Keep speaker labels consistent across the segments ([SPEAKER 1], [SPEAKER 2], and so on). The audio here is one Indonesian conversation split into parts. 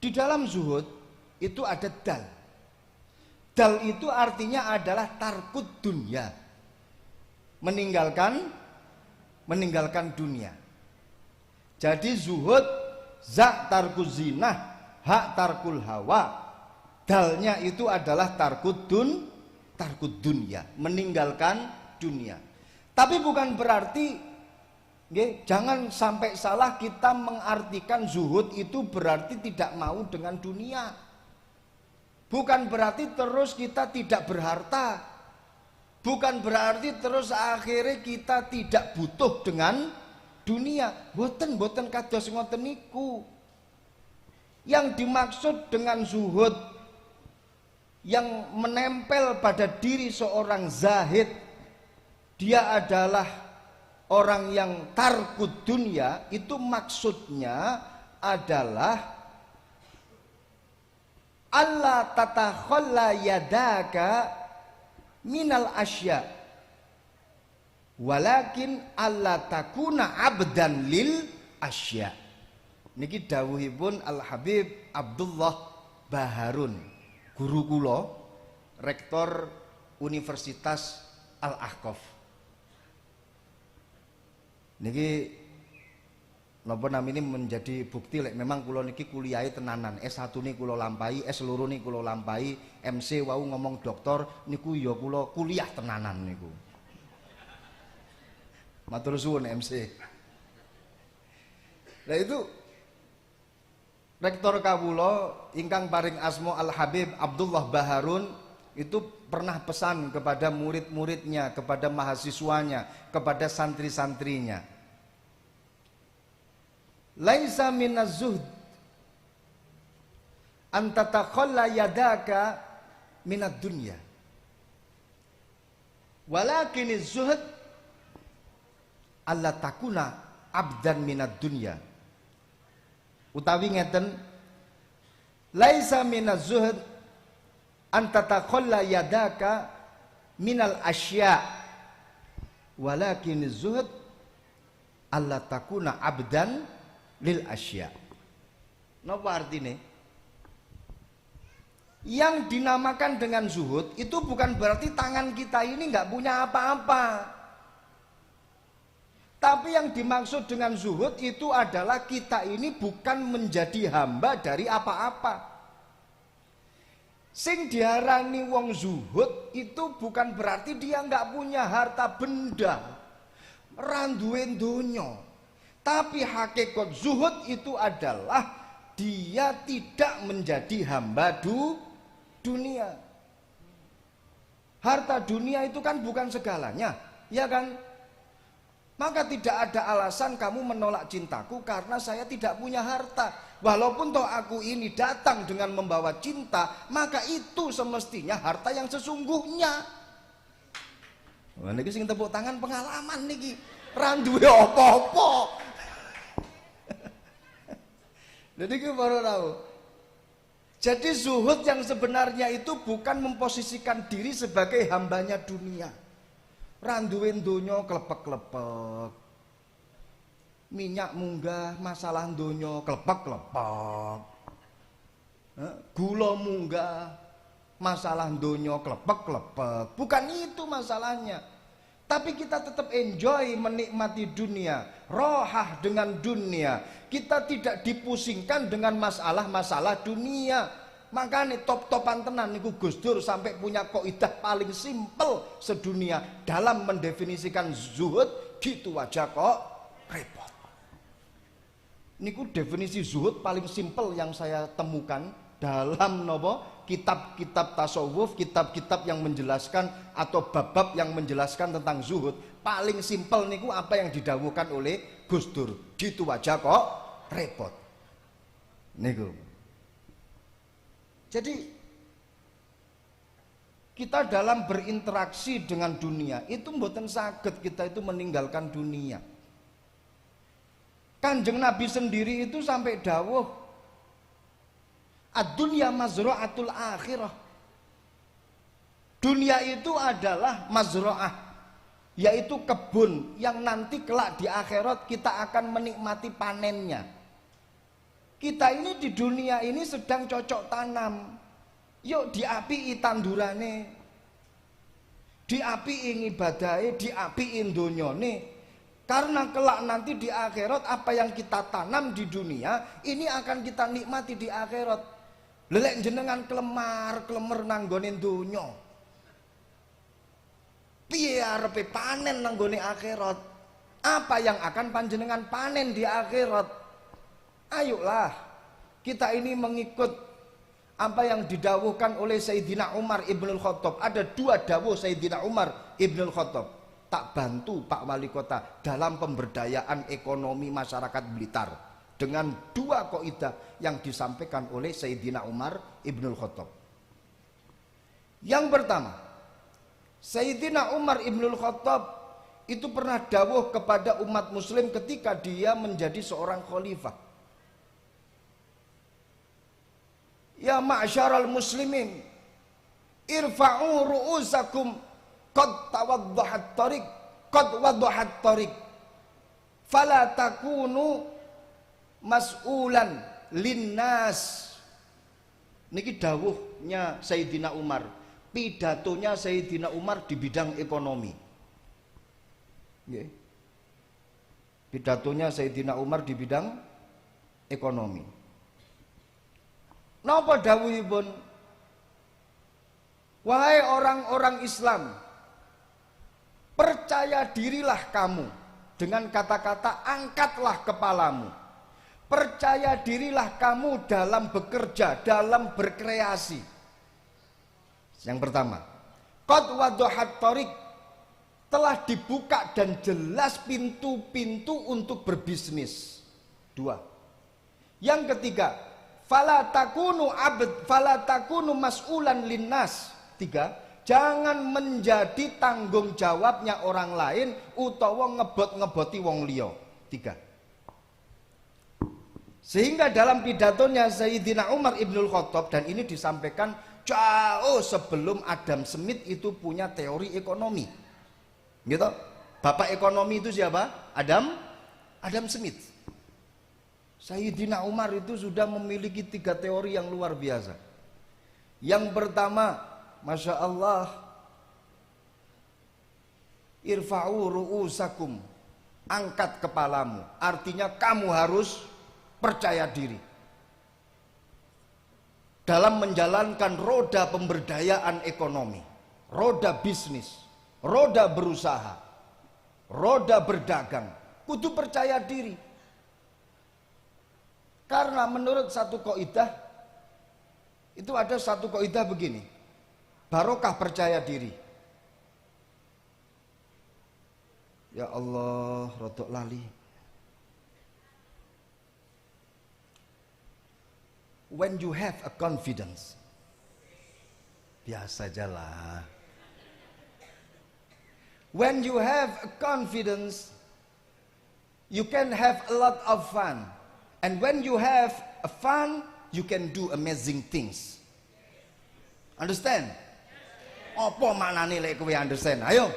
[SPEAKER 1] Di dalam zuhud itu ada dal. Dal itu artinya adalah tarkud dunya, meninggalkan dunia. Jadi zuhud za tarkuz zinah, hak tarkul hawa. Dalnya itu adalah tarkud dunya, meninggalkan dunia. Tapi bukan berarti, jangan sampai salah kita mengartikan zuhud itu berarti tidak mau dengan dunia. Bukan berarti terus kita tidak berharta. Bukan berarti terus akhirnya kita tidak butuh dengan dunia. Boten kados ngoten niku. Yang dimaksud dengan zuhud yang menempel pada diri seorang zahid, dia adalah orang yang tarkud dunia, itu maksudnya adalah Allah tatakhalla yadaka minal asya, walakin Allah takuna abdan lil asya. Niki dawuhipun Al Habib Abdullah Baharun, guru kula, rektor Universitas Al Ahqaf. Niki napa namine menjadi bukti lek memang kula niki kuliahe tenanan. S1 niki kula lampahi, S2 niki kula lampahi, MC wau ngomong doktor niku ya kula kuliah tenanan niku. Matur suwun MC. Nah itu rektor kawula ingkang paring asma Al Habib Abdullah Baharun itu pernah pesan kepada murid-muridnya, kepada mahasiswanya, kepada santri-santrinya. Laisa minaz zuhd an tatakhalla yadaka minad dunya, walakin az-zuhd alla takuna abdan minad dunya. Utawi ngeten, laisa minaz zuhd an tatakhalla yadaka minal asya, walakin az-zuhd alla takuna abdan lil asya. Napa artine? Yang dinamakan dengan zuhud itu bukan berarti tangan kita ini nggak punya apa-apa. Tapi yang dimaksud dengan zuhud itu adalah kita ini bukan menjadi hamba dari apa-apa. Sing diarani wong zuhud itu bukan berarti dia nggak punya harta benda, randuwe donya. Tapi hakikat zuhud itu adalah dia tidak menjadi hamba dunia. Harta dunia itu kan bukan segalanya, ya kan? Maka tidak ada alasan kamu menolak cintaku karena saya tidak punya harta. Walaupun toh aku ini datang dengan membawa cinta, maka itu semestinya harta yang sesungguhnya. Wah niki sing tepuk tangan pengalaman niki. Randuwe apa-apa. Jadi kita baru tahu. Jadi zuhud yang sebenarnya itu bukan memposisikan diri sebagai hambanya dunia. Randuwe donya klepek-klepek. Minyak munggah, masalah donya klepek-klepek. Gula munggah, masalah donya klepek-klepek. Bukan itu masalahnya. Tapi kita tetap enjoy menikmati dunia, rohah dengan dunia. Kita tidak dipusingkan dengan masalah-masalah dunia. Makanya top-topan tenan niku Gus Dur sampai punya kaidah paling simpel sedunia dalam mendefinisikan zuhud, gitu aja kok repot. Niku definisi zuhud paling simpel yang saya temukan dalam nopo kitab-kitab tasawuf, kitab-kitab yang menjelaskan atau bab-bab yang menjelaskan tentang zuhud. Paling simpel niku apa yang didawuhkan oleh Gus Dur, gitu aja kok repot niku. Jadi kita dalam berinteraksi dengan dunia itu mboten saged kita itu meninggalkan dunia. Kanjeng Nabi sendiri itu sampai dawuh ad-dunya mazra'atul akhirah. Dunia itu adalah mazra'ah, yaitu kebun yang nanti kelak di akhirat kita akan menikmati panennya. Kita ini di dunia ini sedang cocok tanam. Yuk diapii tandurane, diapii ibadahe, diapii donyane. Karena kelak nanti di akhirat apa yang kita tanam di dunia ini akan kita nikmati di akhirat. Lelek jenengan kelemar nanggone donya, piye arepe panen nanggone akhirat? Apa yang akan panjenengan panen di akhirat? Ayolah kita ini mengikut apa yang didawuhkan oleh Sayyidina Umar Ibnul Khattab. Ada dua dawuh Sayyidina Umar Ibnul Khattab. Tak bantu Pak Wali Kota dalam pemberdayaan ekonomi masyarakat Blitar dengan dua kaidah yang disampaikan oleh Sayyidina Umar Ibnul Khattab. Yang pertama, Sayyidina Umar Ibnul Khattab itu pernah dawuh kepada umat muslim ketika dia menjadi seorang khalifah. Ya ma'syaral muslimin, irfa'u ru'usakum qad tawaddahat tariq, qad waddahat tariq, fala takunu mas'ulan linnas. Niki dawuhnya Sayyidina Umar, pidatonya Sayyidina Umar di bidang ekonomi. Pidatonya Sayyidina Umar di bidang ekonomi. Napa dawuhipun? Wahai orang-orang Islam, percaya dirilah kamu. Dengan kata-kata angkatlah kepalamu. Percaya dirilah kamu dalam bekerja, dalam berkreasi. Yang pertama, qad waddahat thariq, telah dibuka dan jelas pintu-pintu untuk berbisnis. Dua. Yang ketiga, fala takunu mas'ulan linnas. Tiga, jangan menjadi tanggung jawabnya orang lain utawa ngebot-ngeboti wong liya. Tiga. Sehingga dalam pidatonya Sayyidina Umar Ibnul Khattab, dan ini disampaikan jauh sebelum Adam Smith itu punya teori ekonomi. Gitu. Bapak ekonomi itu siapa? Adam Smith. Sayyidina Umar itu sudah memiliki 3 teori yang luar biasa. Yang pertama, Masya Allah, irfa'u ru'usakum, angkat kepalamu. Artinya kamu harus percaya diri dalam menjalankan roda pemberdayaan ekonomi, roda bisnis, roda berusaha, roda berdagang. Kudu percaya diri. Karena menurut satu kaidah, itu ada satu kaidah begini, barokah percaya diri. Ya Allah, rodok lali. When you have a confidence, biasa aja lah. When you have a confidence, you can have a lot of fun. And when you have a fun, you can do amazing things. Understand? Apa maknane lek kowe understand? Ayo.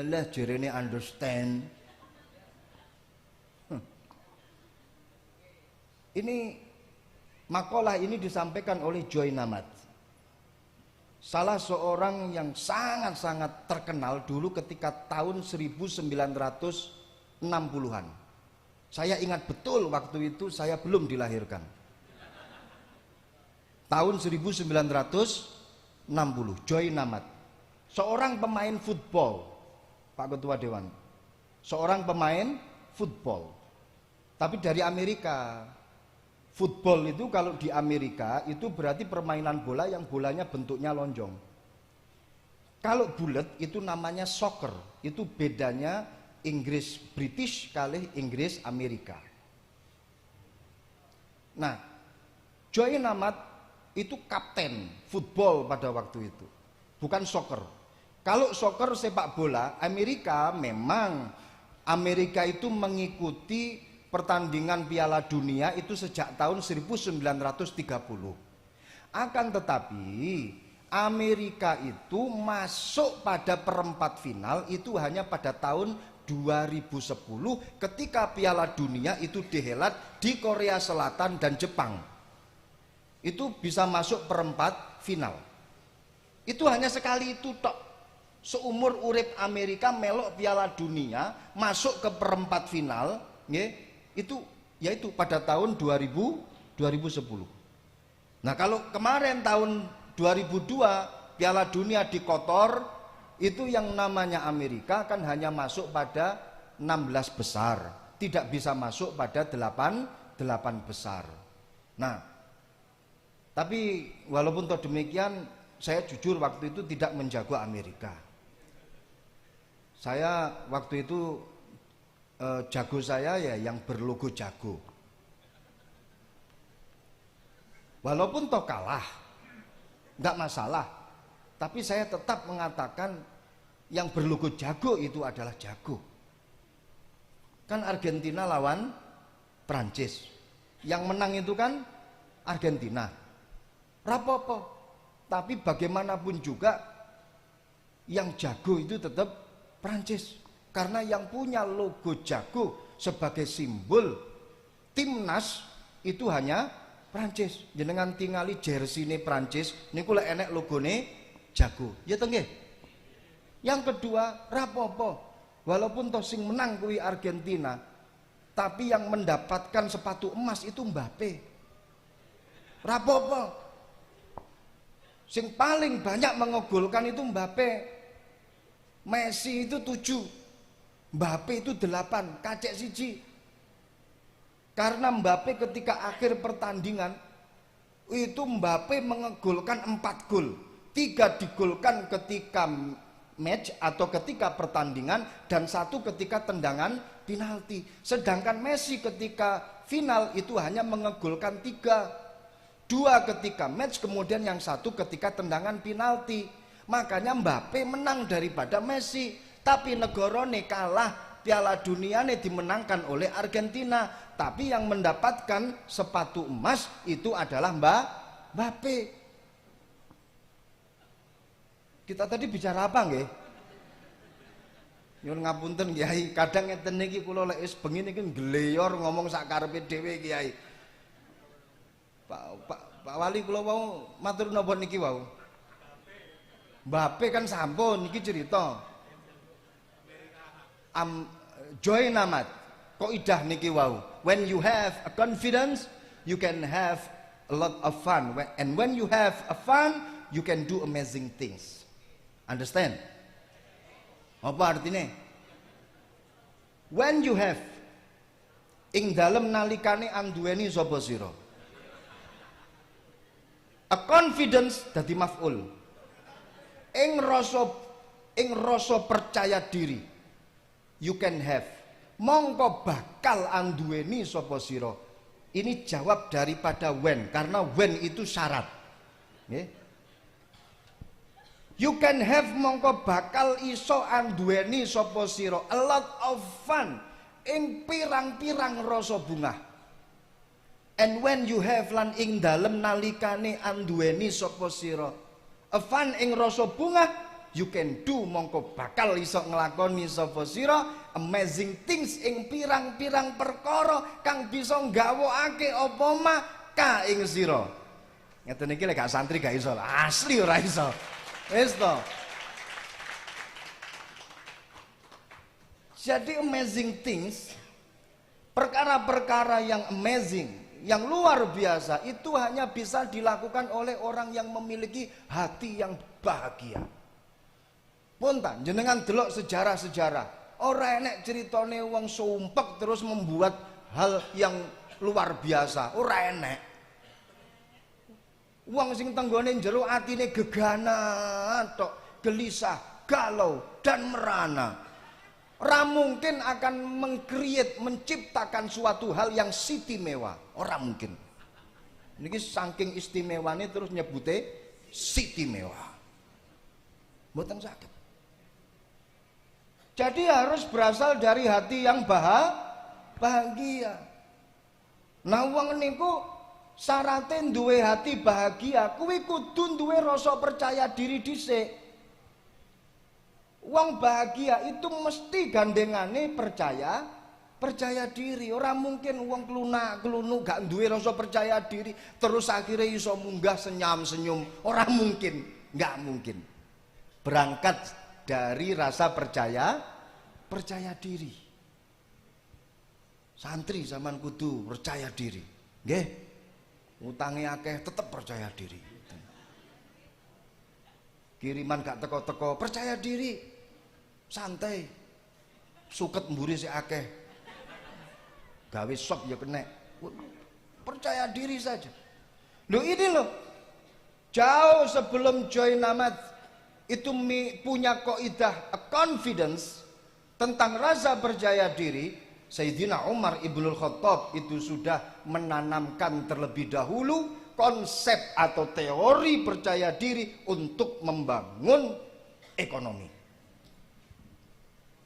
[SPEAKER 1] Lah jerene understand. Ini makalah ini disampaikan oleh Joy Namat, salah seorang yang sangat-sangat terkenal dulu ketika tahun 1960-an. Saya ingat betul waktu itu saya belum dilahirkan. Tahun 1960, Joy Namat, seorang pemain football, Pak Ketua Dewan, seorang pemain football, tapi dari Amerika. Football itu kalau di Amerika itu berarti permainan bola yang bolanya bentuknya lonjong. Kalau bulat itu namanya soccer. Itu bedanya Inggris British kali Inggris Amerika. Nah, Joy Namat itu kapten football pada waktu itu, bukan soccer. Kalau soccer sepak bola Amerika, memang Amerika itu mengikuti pertandingan Piala Dunia itu sejak tahun 1930. Akan tetapi Amerika itu masuk pada perempat final itu hanya pada tahun 2010 ketika Piala Dunia itu dihelat di Korea Selatan dan Jepang. Itu bisa masuk perempat final. Itu hanya sekali itu tok. Seumur urip Amerika melok Piala Dunia masuk ke perempat final, itu yaitu pada tahun 2010. Nah, kalau kemarin tahun 2002 Piala Dunia di Qatar, itu yang namanya Amerika kan hanya masuk pada 16 besar, tidak bisa masuk pada 8 besar. Nah, tapi walaupun toh demikian, saya jujur waktu itu tidak menjago Amerika. Saya waktu itu jago saya ya yang berlogo jago. Walaupun toh kalah, nggak masalah. Tapi saya tetap mengatakan yang berlogo jago itu adalah jago. Kan Argentina lawan Prancis. Yang menang itu kan Argentina. Rapopo. Tapi bagaimanapun juga yang jago itu tetap Prancis. Karena yang punya logo jago sebagai simbol timnas itu hanya Prancis. Jenengan tingali jersey ini Prancis, niku lek enek logone jago. Ya toh nggih. Yang kedua, rapopo. Walaupun toh sing menang kuwi Argentina, tapi yang mendapatkan sepatu emas itu Mbappe. Rapopo. Sing paling banyak mengegolkan itu Mbappe. Messi itu 7, Mbappe itu 8, kacek siji. Karena Mbappe ketika akhir pertandingan itu Mbappe mengegolkan 4 gol. 3 digolkan ketika match atau ketika pertandingan, dan 1 ketika tendangan penalti. Sedangkan Messi ketika final itu hanya mengegolkan 3, 2 ketika match, kemudian yang 1 ketika tendangan penalti. Makanya Mbappe menang daripada Messi. Tapi negarane kalah, Piala Dunia ini dimenangkan oleh Argentina. Tapi yang mendapatkan sepatu emas itu adalah Mbappe. Kita tadi bicara apa nggih? Nyuwun ngapunten Kiai, kadang ngeten niki kula lek wis bengi niki ngleyor ngomong sak karepe dhewe Kiai. Pak Wali kula wau matur napa niki wau? Mbappe kan sampun niki cerita. Join amat. Kaidah niki wau. When you have a confidence, you can have a lot of fun. And when you have a fun, you can do amazing things. Understand? Apa artinya? When you have, ing dalem nalikane anduweni sapa sira? A confidence dadi maf'ul. Ing rasa percaya diri. You can have. Mongko bakal anduweni sapa sira. Ini jawab daripada when, karena when itu syarat. You can have, mongko bakal iso anduweni sapa sira a lot of fun ing pirang-pirang rasa bungah. And when you have lan ing dalem nalikane anduweni sapa sira a fun ing rasa bungah, you can do, mongko bakal iso nglakoni sapa sira amazing things ing pirang-pirang perkara kang bisa nggawokake apa mak ka ing sira. Ngeten iki lek gak santri gak iso, asli ora iso. Wis to. Jadi amazing things, perkara-perkara yang amazing, yang luar biasa itu hanya bisa dilakukan oleh orang yang memiliki hati yang bahagia. Punten jenengan delok sejarah-sejarah, ora enek ceritane wong sumpek terus membuat hal yang luar biasa, ora enek. Wong sing tenggone jero atine gegana tok, gelisah, galau dan merana. Ora mungkin akan menciptakan suatu hal yang istimewa, ora mungkin. Niki saking istimewane terus nyebute istimewa. Mboten saged. Jadi harus berasal dari hati yang bahagia. Nah wong niku syaratnya duwe hati bahagia, kuwi kudu duwe rasa percaya diri dhisik. Wong bahagia itu mesti gandengane percaya diri. Orang mungkin wong kelunu gak duwe rasa percaya diri terus akhirnya iso munggah senyum. Orang mungkin, nggak mungkin. Berangkat dari rasa percaya diri. Santri zaman kudu percaya diri. Nggih. Utange akeh tetep percaya diri. Kiriman gak teko-teko percaya diri. Santai. Suket mburi sik akeh. Gawe sop ya kena. Percaya diri saja. Loh ini loh. Jauh sebelum Joy Namad itu punya kaidah confidence tentang rasa percaya diri, Sayyidina Umar Ibnul Khattab itu sudah menanamkan terlebih dahulu konsep atau teori percaya diri untuk membangun ekonomi.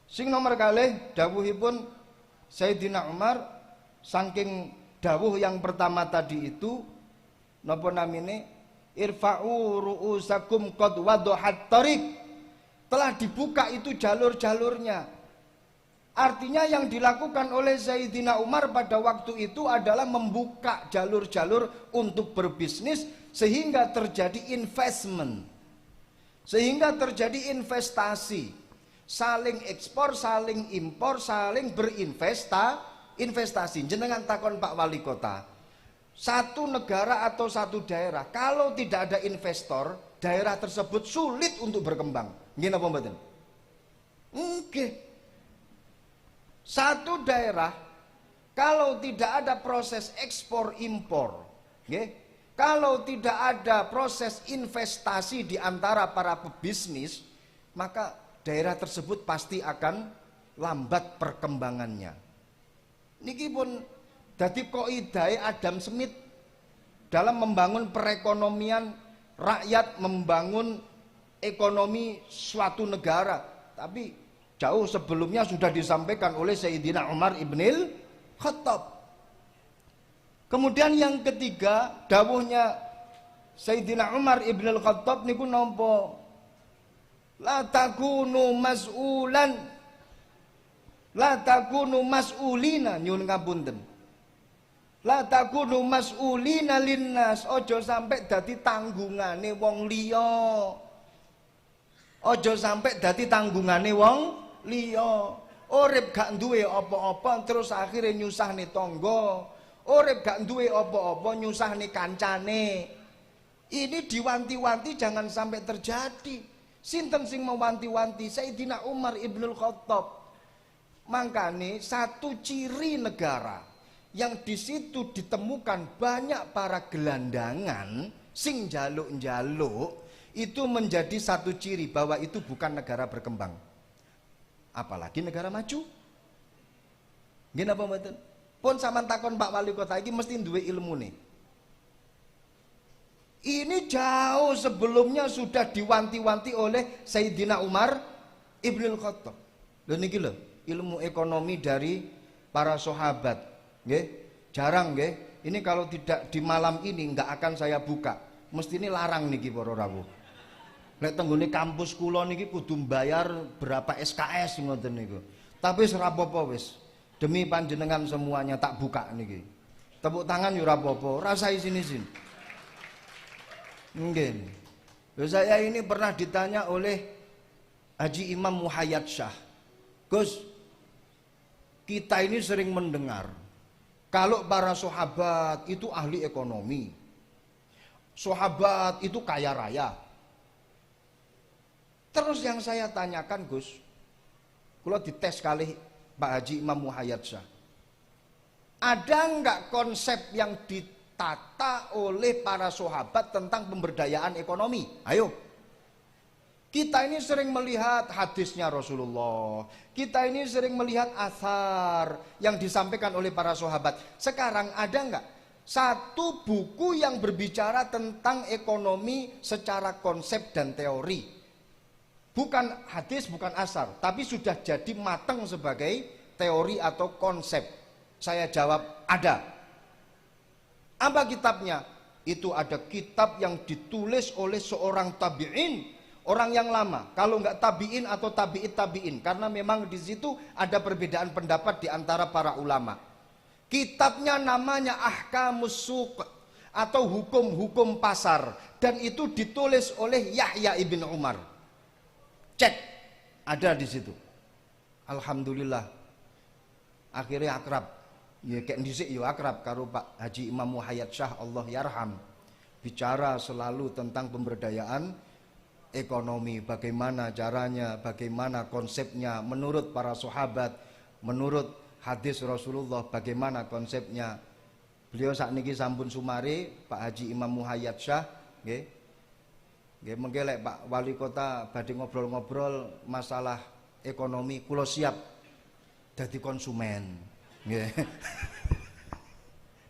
[SPEAKER 1] Sing nomor kalih dawuhipun Sayyidina Umar saking dawuh yang pertama tadi itu napa namine irfa'u ru'usakum qad wadahat tariq, telah dibuka itu jalur-jalurnya. Artinya yang dilakukan oleh Sayyidina Umar pada waktu itu adalah membuka jalur-jalur untuk berbisnis sehingga terjadi investment, sehingga terjadi investasi, saling ekspor, saling impor, saling investasi. Jenengan takon Pak Wali Kota, satu negara atau satu daerah kalau tidak ada investor, daerah tersebut sulit untuk berkembang. Nggih napa mboten? Nggih. Satu daerah kalau tidak ada proses ekspor impor, nggih, kalau tidak ada proses investasi di antara para pebisnis, maka daerah tersebut pasti akan lambat perkembangannya. Niki pun dadi kaidahe Adam Smith dalam membangun perekonomian rakyat, membangun ekonomi suatu negara. Tapi jauh sebelumnya sudah disampaikan oleh Sayyidina Umar Ibnul Khattab. Kemudian yang ketiga, dawuhnya Sayyidina Umar Ibnul Khattab niku nampa la takunu mas'ulan, la takunu mas'ulina, nyun ngapunten, la takunu mas'ulina linnas, ojo sampai dadi tanggungane wong liya, ojo sampai dadi tanggungane wong liya. Urip gak duwe apa-apa terus akhirnya nyusahne tangga, urip gak duwe apa-apa nyusahne kancane. Ini diwanti-wanti jangan sampai terjadi. Sinten sing mewanti-wanti? Sayyidina Umar Ibnul Khattab. Makanya satu ciri negara yang di situ ditemukan banyak para gelandangan sing jaluk-jaluk, itu menjadi satu ciri bahwa itu bukan negara berkembang, apalagi negara maju. Nggih napa mboten? Pun sampean takon Pak Wali Kota iki mesti duwe ilmune. Ini jauh sebelumnya sudah diwanti-wanti oleh Sayyidina Umar Ibnul Khattab. Lho niki lho, ilmu ekonomi dari para sahabat, nggih. Jarang nggih. Ini kalau tidak di malam ini enggak akan saya buka. Mesti ini larang niki para rawuh. Lek tenggone kampus kula niki kudu mbayar berapa SKS ngoten niku. Tapi ora apa-apa wis. Demi panjenengan semuanya tak buka niki. Tepuk tangan yo ora apa-apa, rasa isin-isin. Nggih. Loh, saya ini pernah ditanya oleh Haji Imam Muhayyad Syah. Gus, kita ini sering mendengar kalau para sahabat itu ahli ekonomi, sahabat itu kaya raya. Terus yang saya tanyakan, Gus, kalau dites kali Pak Haji Imam Muhayyad Syah, ada enggak konsep yang ditata oleh para sahabat tentang pemberdayaan ekonomi? Ayo. Kita ini sering melihat hadisnya Rasulullah, kita ini sering melihat asar yang disampaikan oleh para sahabat. Sekarang ada enggak satu buku yang berbicara tentang ekonomi secara konsep dan teori? Bukan hadis, bukan asar, tapi sudah jadi matang sebagai teori atau konsep. Saya jawab ada. Apa kitabnya? Itu ada kitab yang ditulis oleh seorang tabi'in, orang yang lama, kalau nggak tabiin atau tabiin, karena memang di situ ada perbedaan pendapat di antara para ulama. Kitabnya namanya Ahkamus Suq atau hukum-hukum pasar, dan itu ditulis oleh Yahya ibn Umar. Cek, ada di situ. Alhamdulillah, akhirnya akrab. Ya kayak dhisik yo akrab karo Pak Haji Imam Muhayyad Syah, Allah yarham. Bicara selalu tentang pemberdayaan ekonomi, bagaimana caranya, bagaimana konsepnya menurut para sahabat, menurut hadis Rasulullah, bagaimana konsepnya. Beliau saat niki sampun sumare Pak Haji Imam Muhayyad Syah, nggih. Nggih mengke lek Pak Wali Kota badhe ngobrol-ngobrol masalah ekonomi, kula siap dadi konsumen. Nggih.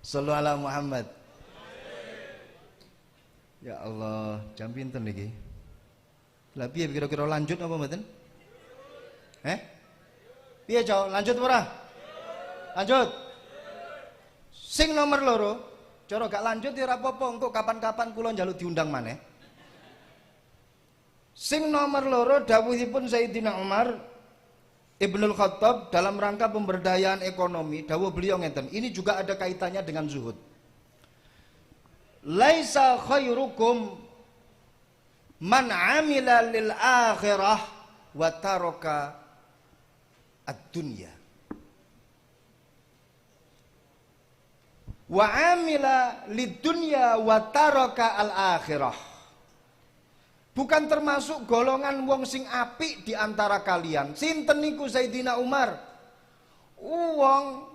[SPEAKER 1] Shallallahu ala Muhammad. Ya Allah, jam pinten niki? Lah piye kira-kira lanjut apa mboten? Piye, Cok? Lanjut ora? Lanjut. Sing nomor loro, cara gak lanjut ya ora apa-apa, engko kapan-kapan kula njaluk diundang maneh. Sing nomor loro dawuhipun Sayyidina Umar Ibnul Khattab dalam rangka pemberdayaan ekonomi, dawuh beliau ngeten, ini juga ada kaitannya dengan zuhud. Laisa khairukum man amila lil akhirah wa taraka ad-dunya wa amila lid dunya wa taraka al akhirah. Bukan termasuk golongan wong sing apik di antara kalian. Sinten niku Sayyidina Umar? Wong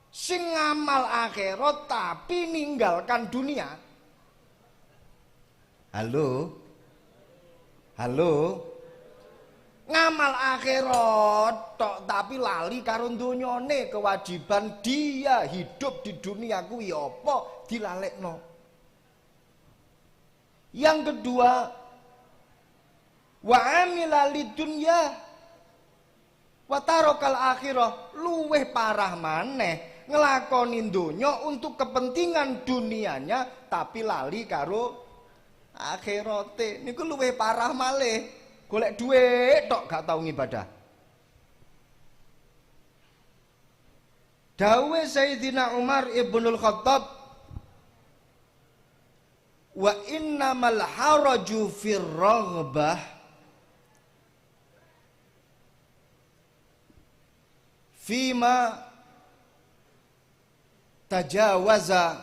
[SPEAKER 1] sing ngamal akhirat tapi ninggalkan dunia. Halo? Ngamal akhirat tok tapi lali karo donyane, kewajiban dia hidup di dunia kuwi apa dilalekno. Yang kedua, wa amila lidunya wa tarokal akhirah, luweh parah maneh ngelakoni donya untuk kepentingan dunianya tapi lali karo akhirate. Niku luweh parah malih, golek duit tok gak tau ngibadah. Dawuh Sayyidina Umar Ibnul Khattab, wa innamal haraju fir raghbah fima tajawaza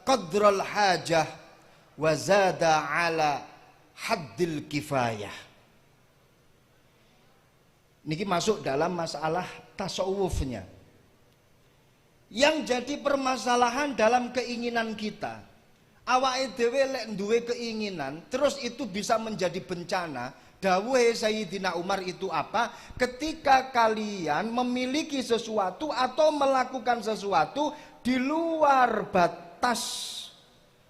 [SPEAKER 1] qadral hajah wa zada ala haddil kifayah. Niki masuk dalam masalah tasawufnya. Yang jadi permasalahan dalam keinginan kita, awake dhewe lek duwe keinginan terus itu bisa menjadi bencana. Dawuhe Sayyidina Umar itu apa? Ketika kalian memiliki sesuatu atau melakukan sesuatu di luar batas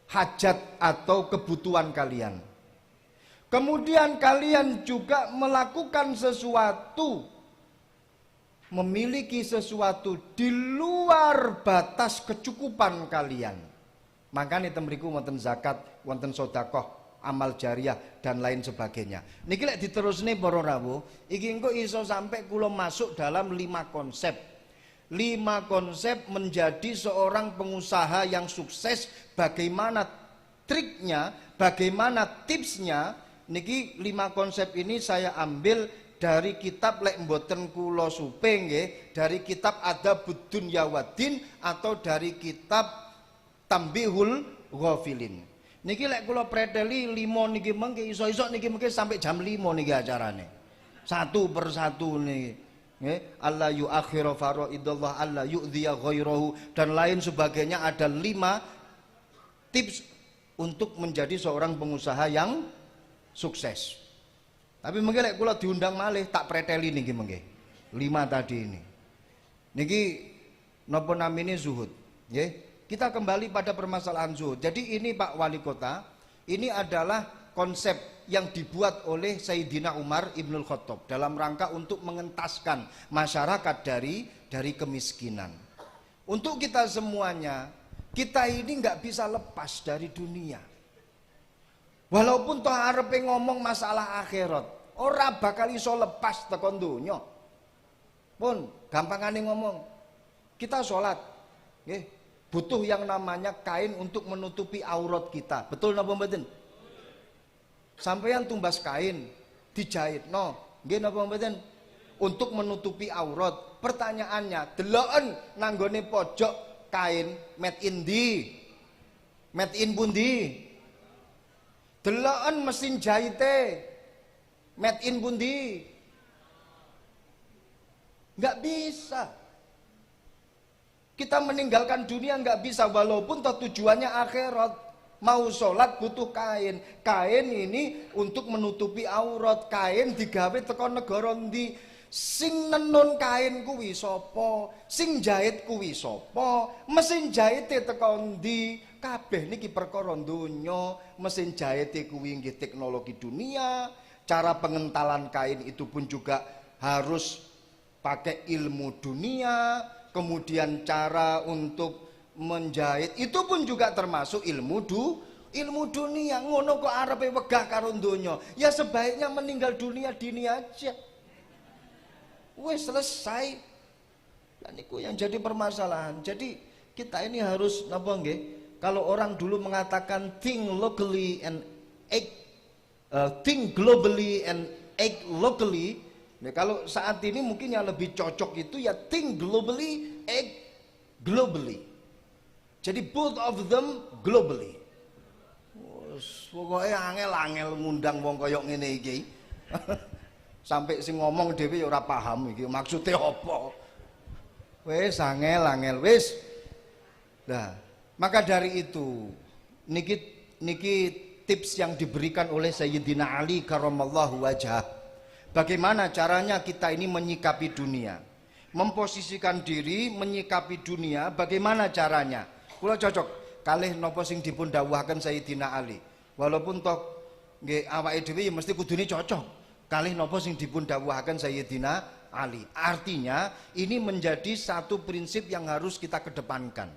[SPEAKER 1] hajat atau kebutuhan kalian, kemudian kalian juga melakukan sesuatu, memiliki sesuatu di luar batas kecukupan kalian, maka nih temriku wonten zakat, wonten sedekah, amal jariah dan lain sebagainya. Niki lek diterusne para rawuh, iki engko iso sampai kula masuk dalam 5 konsep. 5 konsep menjadi seorang pengusaha yang sukses, bagaimana triknya, bagaimana tipsnya. Niki 5 konsep ini saya ambil dari kitab lek mboten kula supe nggih, dari kitab Adabud Dunya Waddin atau dari kitab Tambihul Ghafilin. Niki lek kula preteli 5 niki mengke iso-iso niki mengke sampai jam 5 niki acarane. Satu persatu niki. Nggih, Allah yu'akhiru faraidallah, Allah yu'dhiya ghairahu dan lain sebagainya. Ada 5 tips untuk menjadi seorang pengusaha yang sukses. Tapi mungkin lek kula diundang malih tak preteli niki mengke. 5 tadi ini. Niki napa namine zuhud, nggih. Kita kembali pada permasalahan zuhud. Jadi ini Pak Wali Kota, ini adalah konsep yang dibuat oleh Sayyidina Umar Ibnul Khattab dalam rangka untuk mengentaskan masyarakat dari kemiskinan. Untuk kita semuanya, Kita ini nggak bisa lepas dari dunia. Walaupun toh arepe ngomong masalah akhirat, ora bakal iso lepas tekan donya. Pun gampangane ngomong, kita sholat, butuh yang namanya kain untuk menutupi aurat kita. Betul napa mboten? Sampeyan tumbas kain, dijahit, nggih napa mboten? Untuk menutupi aurat. Pertanyaannya, deloken nanggone pojok kain made in di? Made in pundi? Deloken mesin jahite made in pundi? Nggak bisa. Kita meninggalkan dunia nggak bisa, walaupun toh tujuannya akhirat. Mau sholat butuh kain. Kain ini untuk menutupi aurat. Kain digawe teko negara ndi? Sing nenun kain kuwi sapa? Sing jahit kuwi sapa? Mesin jahite teko ndi? Kabeh niki perkara donya. Mesin jahite kuwi nggih teknologi dunia. Cara pengentalan kain itu pun juga harus pakai ilmu dunia. Kemudian cara untuk menjahit itu pun juga termasuk ilmu dunia. Ngono kok arepe wegah karo donya. Ya sebaiknya meninggal dunia dini aja. Wes selesai. Dan itu yang jadi permasalahan. Jadi kita ini harus napa nggih? Kalau orang dulu mengatakan think locally and act think globally and act locally. Nah, kalau saat ini mungkin yang lebih cocok itu ya think globally, act globally. Jadi both of them globally. Pokoknya angel-angel ngundang wong koyok ngene iki. Sampai sing ngomong dhewe ya ora paham iki maksudnya apa. Wis angel-angel wis. Nah, maka dari itu niki tips yang diberikan oleh Sayyidina Ali karramallahu wajhah. Bagaimana caranya kita ini menyikapi dunia, memposisikan diri menyikapi dunia. Bagaimana caranya? Kula cocok kalih napa sing dipun dawuhaken Sayyidina Ali. Walaupun toh nggih awake dhewe ya mesti kudune cocok kalih napa sing dipun dawuhaken Sayyidina Ali. Artinya ini menjadi satu prinsip yang harus kita kedepankan.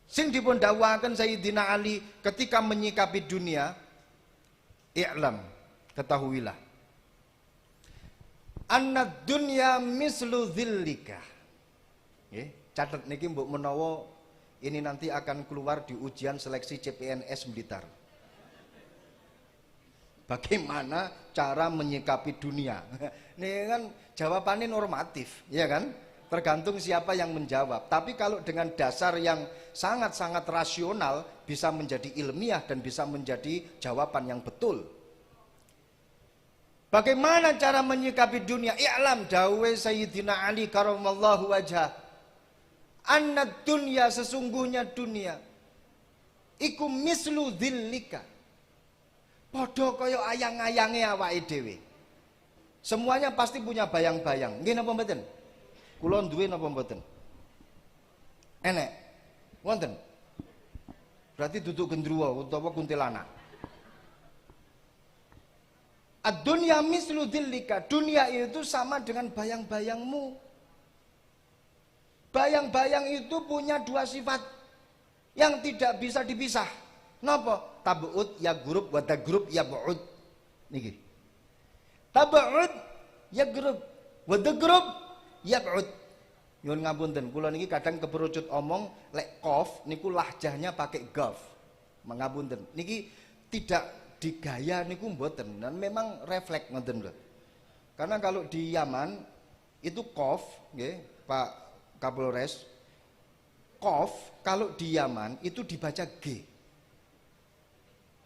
[SPEAKER 1] Sing dipun dawuhaken Sayyidina Ali ketika menyikapi dunia, i'lam, ketahuilah, anna dunya mislu dzillika. Catat niki mbok menawa ini nanti akan keluar di ujian seleksi CPNS Blitar. Bagaimana cara menyikapi dunia? Ini kan jawabannya normatif, ya kan? Tergantung siapa yang menjawab. Tapi kalau dengan dasar yang sangat-sangat rasional bisa menjadi ilmiah dan bisa menjadi jawaban yang betul. Bagaimana cara menyikapi dunia? I'lam dawe Sayyidina Ali karramallahu wajhah. Anna dunya, sesungguhnya dunia iku mislu dzillika. Padha kaya ayang-ayange awake dhewe. Semuanya pasti punya bayang-bayang. Nggih napa mboten? Kula duwe napa mboten? Enek. Wonten. Berarti duduk gendruwo utawa kuntilanak. Ad-dunya mislu dzillika. Dunia itu sama dengan bayang-bayangmu. Bayang-bayang itu punya dua sifat yang tidak bisa dipisah. Napa? Tabu'ud ya gurub wa tagrub ya bu'ud. Niki. Tabu'ud ya gurub wa tagrub ya bu'ud. Nyuwun ngapunten, kula niki kadang keperucut omong lek qaf niku lahjahnya pakai gaf. Mengapunten. Niki tidak digaya niku mboten, dan memang refleks ngoten lho. Karena kalau di Yaman itu qaf nggih, Pak Kapolres, qaf kalau di Yaman itu dibaca G.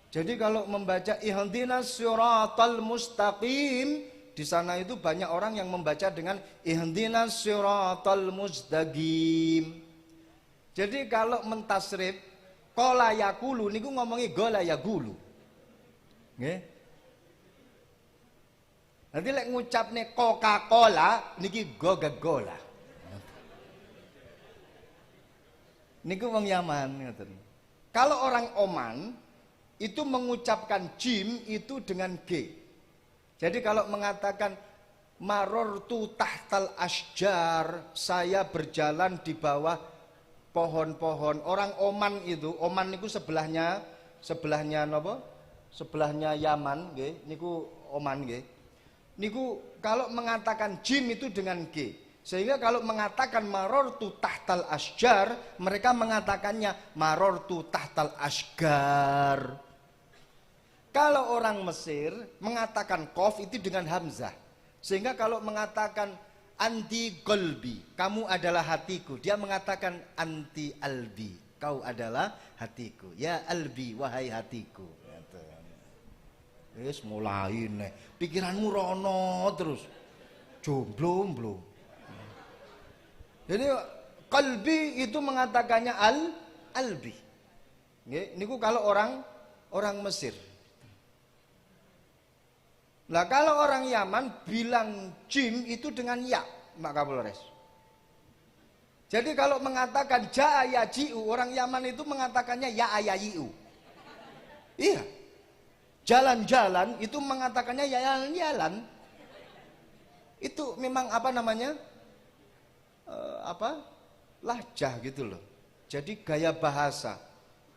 [SPEAKER 1] Jadi kalau membaca ihdinas siratal mustaqim, di sana itu banyak orang yang membaca dengan ihdinas siratal mustaqim. Jadi kalau mentasrif qala yaqulu niku ngomongi gola yaqulu. Nggih. Nanti lek ngucapne Coca-Cola niki Coca-Cola. Niku wong Yaman ngoten. Kalau orang Oman itu mengucapkan jim itu dengan G. Jadi kalau mengatakan marortu tahtal asjar, saya berjalan di bawah pohon-pohon. Orang Oman itu sebelahnya napa? Sebelahnya Yaman nggih, niku Oman nggih. Niku kalau mengatakan jim itu dengan G. Sehingga kalau mengatakan marortu tahtal asjar, mereka mengatakannya marortu tahtal asgar. Kalau orang Mesir mengatakan kof itu dengan hamzah. Sehingga kalau mengatakan anti qalbi, kamu adalah hatiku, dia mengatakan anti albi, kau adalah hatiku. Ya albi, wahai hatiku. Wis mulai nih, pikiranmu rono terus. Jomblo. Jadi qalbi itu mengatakannya albi. Nggih, niku kalau orang Mesir. Nah kalau orang Yaman bilang jim itu dengan ya, Mbak Kapolres. Jadi kalau mengatakan ja ya jiu, orang Yaman itu mengatakannya ya ayayiu. Iya. Jalan-jalan itu mengatakannya ya jalan-jalan. Itu memang apa namanya? Lahjah gitu loh. Jadi gaya bahasa.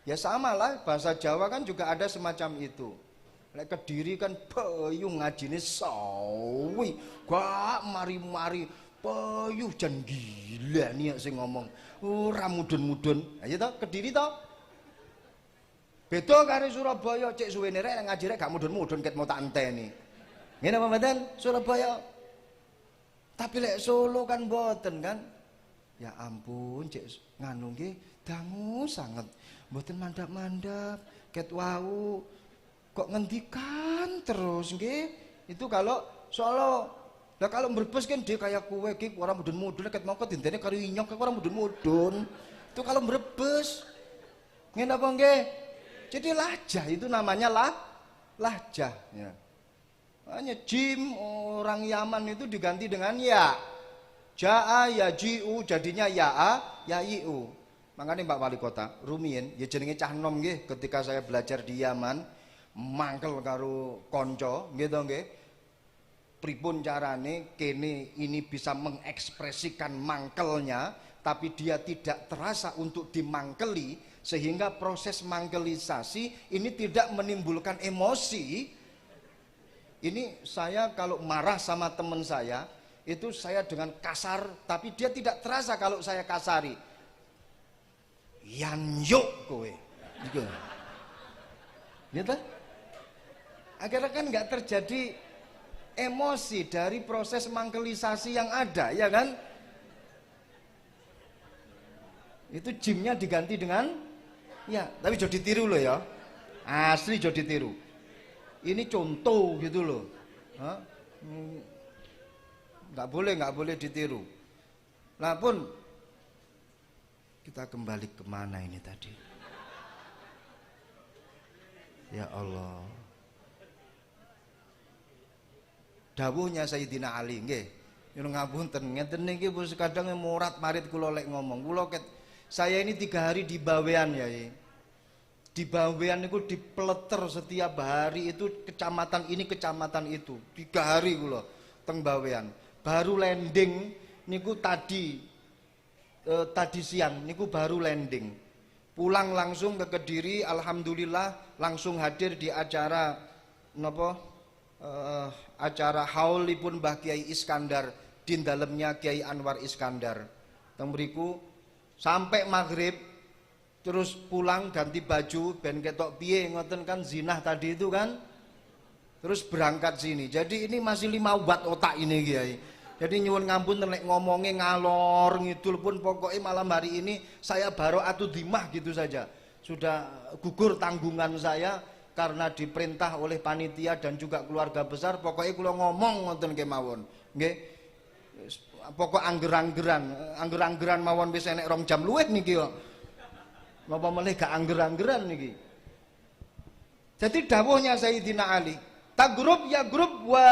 [SPEAKER 1] Ya sama lah, bahasa Jawa kan juga ada semacam itu. Lek Kediri kan peyuh ngajine sawi, gak mari-mari peyuh jan gila nih sing ngomong. Ora mudun-mudun. Ayo to Kediri to. Beda karo Surabaya, cek suwene rek ngaji rek gak mudun-mudun ket mau tak enteni. Ngene apa mboten? Surabaya. Tapi lek Solo kan mboten kan. Ya ampun cek nganu nggih dangu sanget. Mboten mandap-mandap ket wau. Kok ngendikan terus nggih? Itu kalau Solo. Lah kalau Brebes kan dia kayak kue iki ora mudun-mudun ket mau ketindene karo inyok kok ora mudun-mudun. Itu kalau Brebes. Ngene apa nggih? Jadi lahjah itu namanya lahjah ya. Hanya jim orang Yaman itu diganti dengan ya. Ja'a ya ji'u jadinya ya'a ya i'u. Makanya Mbak Wali Kota, rumiyin ya jenenge cah nom nggih ketika saya belajar di Yaman, mangkel karo konco nggih to nggih. Pripun carane kene ini bisa mengekspresikan mangkelnya tapi dia tidak terasa untuk dimangkeli sehingga proses mangkelisasi ini tidak menimbulkan emosi. Ini saya kalau marah sama teman saya itu saya dengan kasar tapi dia tidak terasa kalau saya kasari. Yan yuk kowe. Gitu. Gitu? Akhirnya kan nggak terjadi emosi dari proses mangkelisasi yang ada, ya kan? Itu jimnya diganti dengan ya, tapi jadi ditiru loh ya. Asli jadi ditiru. Ini contoh gitu loh. Nggak boleh ditiru. Nah pun kita kembali kemana ini tadi? Ya Allah. Dawuhnya Sayyidina Ali nggih. Yen ngapunten ngeten niki bos kadang murat marit kula lek ngomong. Kula saya ini 3 hari di Bawean ya. Di Bawean itu dipeleter setiap hari itu kecamatan ini kecamatan itu. 3 hari kula teng Bawean. Baru landing niku tadi siang niku baru landing. Pulang langsung ke Kediri, alhamdulillah langsung hadir di acara napa acara haulipun Mbah Kiai Iskandar di dalamnya Kiai Anwar Iskandar. Teng mriku sampai maghrib terus pulang ganti baju ben ketok piye ngoten kan zinah tadi itu kan terus berangkat sini. Jadi ini masih 5 watt otak ini Kiai. Jadi nyuwun ngampun nek ngomongnya ngalor ngidul pun pokoknya malam hari ini saya baru atu dimah gitu saja. Sudah gugur tanggungan saya karena diperintah oleh panitia dan juga keluarga besar pokoknya kula ngomong ngoten kemawon. Nggih. Pokok angger-anggeran mawon wis enek 2 jam luwih niki kok. Napa meneh gak angger-anggeran niki. Jadi dawuhnya Sayyidina Ali, tagrub ya grub wa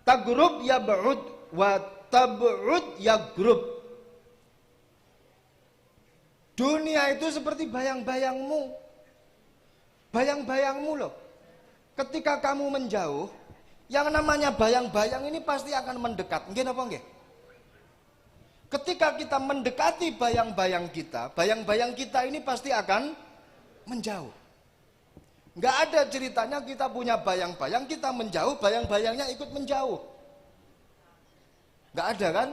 [SPEAKER 1] tagrub ya ba'ud wa tab'ud ya grub. Dunia itu seperti bayang-bayangmu. Bayang-bayangmu loh. Ketika kamu menjauh, yang namanya bayang-bayang ini pasti akan mendekat. Nggih napa nggih? Ketika kita mendekati bayang-bayang kita ini pasti akan menjauh. Nggak ada ceritanya kita punya bayang-bayang, kita menjauh, bayang-bayangnya ikut menjauh. Nggak ada kan?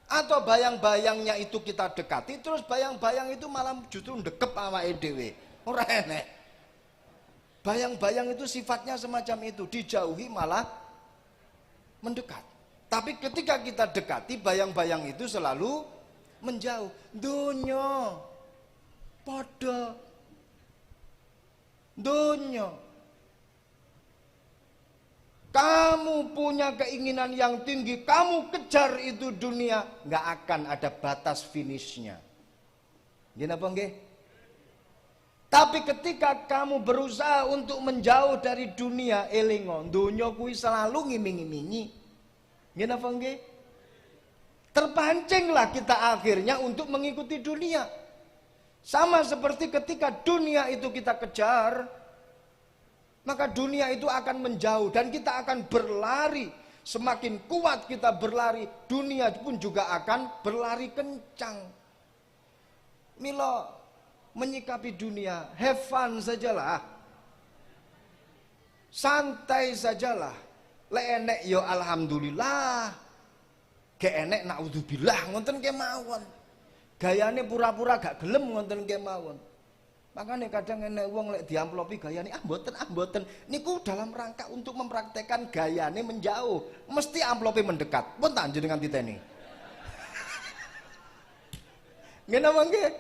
[SPEAKER 1] Atau bayang-bayangnya itu kita dekati, terus bayang-bayang itu malah justru ndekep awake dhewe. Ora enek. Bayang-bayang itu sifatnya semacam itu, dijauhi malah mendekat. Tapi ketika kita dekati, bayang-bayang itu selalu menjauh. Dunya padha dunya. Kamu punya keinginan yang tinggi, kamu kejar itu dunia, nggak akan ada batas finishnya. Gini apa nggih? Tapi ketika kamu berusaha untuk menjauh dari dunia, elingo, dunia kuwi selalu ngiming-imingi. Gini apa nggih? Terpancinglah kita akhirnya untuk mengikuti dunia. Sama seperti ketika dunia itu kita kejar, maka dunia itu akan menjauh dan kita akan berlari. Semakin kuat kita berlari, dunia pun juga akan berlari kencang. Milo menyikapi dunia, have fun sajalah, santai sajalah. Lek enek yo alhamdulillah, ge enek naudzubillah, ngoten kemawon. Gayane pura-pura gak gelem, ngoten kemawon. Makanya kadang enek wong lek diamplopi gayane mboten. Niku dalam rangka untuk mempraktekkan gayane menjauh. Mesti amplopi mendekat. Pun tak jenengan titeni. Ngene mangke.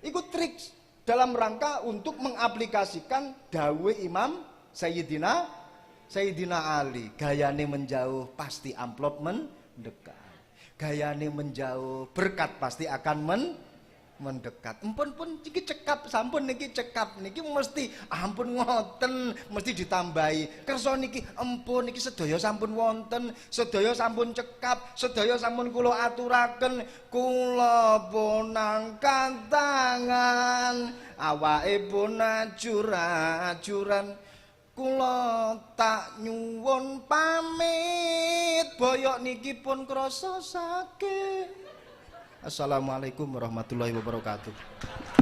[SPEAKER 1] Iku trik dalam rangka untuk mengaplikasikan dawuh Imam Sayyidina Ali. Gayane menjauh pasti amplop mendekat. Gayane menjauh berkat pasti akan mendekat. Empun iki cekap, sampun niki cekap niki mesti ampun ngoten, mesti ditambahi. Kersa niki empun niki sedaya sampun wonten, sedaya sampun cekap, sedaya sampun kula aturaken, kula pun angkat tangan, awake pun ajur-ajuran. Kula tak nyuwun pamit, boyok niki pun krasa sakit. Assalamualaikum warahmatullahi wabarakatuh.